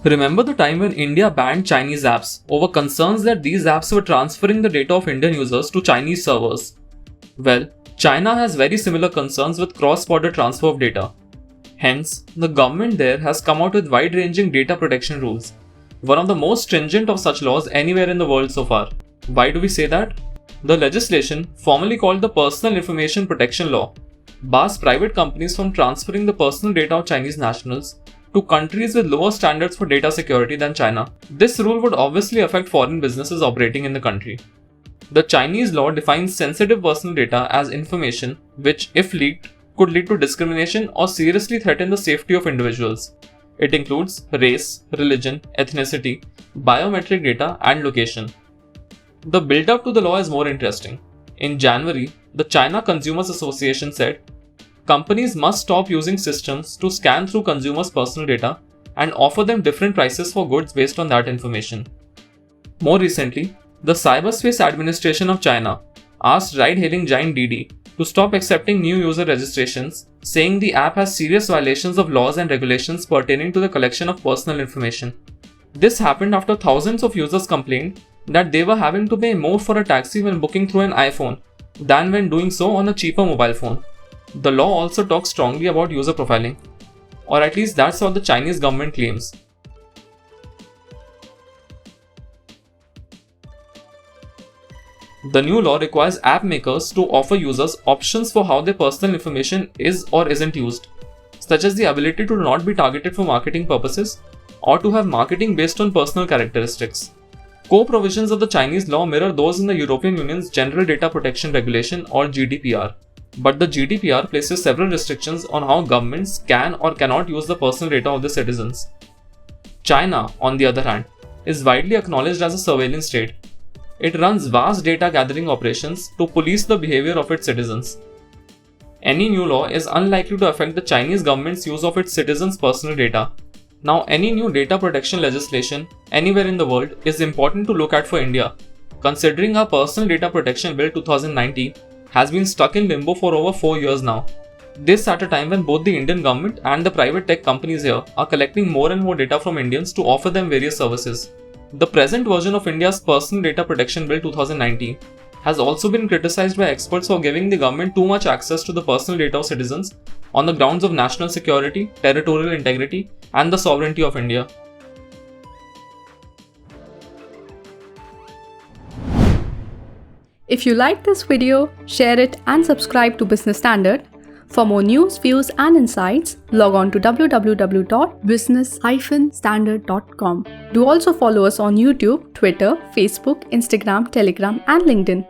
Remember the time when India banned Chinese apps over concerns that these apps were transferring the data of Indian users to Chinese servers? Well, China has very similar concerns with cross-border transfer of data. Hence, the government there has come out with wide-ranging data protection rules, one of the most stringent of such laws anywhere in the world so far. Why do we say that? The legislation, formerly called the Personal Information Protection Law, bars private companies from transferring the personal data of Chinese nationals to countries with lower standards for data security than China. This rule would obviously affect foreign businesses operating in the country. The Chinese law defines sensitive personal data as information which, if leaked, could lead to discrimination or seriously threaten the safety of individuals. It includes race, religion, ethnicity, biometric data, and location. The build-up to the law is more interesting. In January, the China Consumers Association said, companies must stop using systems to scan through consumers' personal data and offer them different prices for goods based on that information. More recently, the Cyberspace Administration of China asked ride-hailing giant Didi to stop accepting new user registrations, saying the app has serious violations of laws and regulations pertaining to the collection of personal information. This happened after thousands of users complained that they were having to pay more for a taxi when booking through an iPhone than when doing so on a cheaper mobile phone. The law also talks strongly about user profiling, or at least that's what the Chinese government claims. The new law requires app makers to offer users options for how their personal information is or isn't used, such as the ability to not be targeted for marketing purposes or to have marketing based on personal characteristics. Core provisions of the Chinese law mirror those in the European Union's General Data Protection Regulation or GDPR, but the GDPR places several restrictions on how governments can or cannot use the personal data of their citizens. China, on the other hand, is widely acknowledged as a surveillance state. It runs vast data gathering operations to police the behavior of its citizens. Any new law is unlikely to affect the Chinese government's use of its citizens' personal data. Now, any new data protection legislation anywhere in the world is important to look at for India, considering our Personal Data Protection Bill 2019 has been stuck in limbo for over 4 years now. This at a time when both the Indian government and the private tech companies here are collecting more and more data from Indians to offer them various services. The present version of India's Personal Data Protection Bill 2019 has also been criticized by experts for giving the government too much access to the personal data of citizens on the grounds of national security, territorial integrity, and the sovereignty of India. If you like this video, share it and subscribe to Business Standard. For more news, views and insights, log on to www.business-standard.com. Do also follow us on YouTube, Twitter, Facebook, Instagram, Telegram and LinkedIn.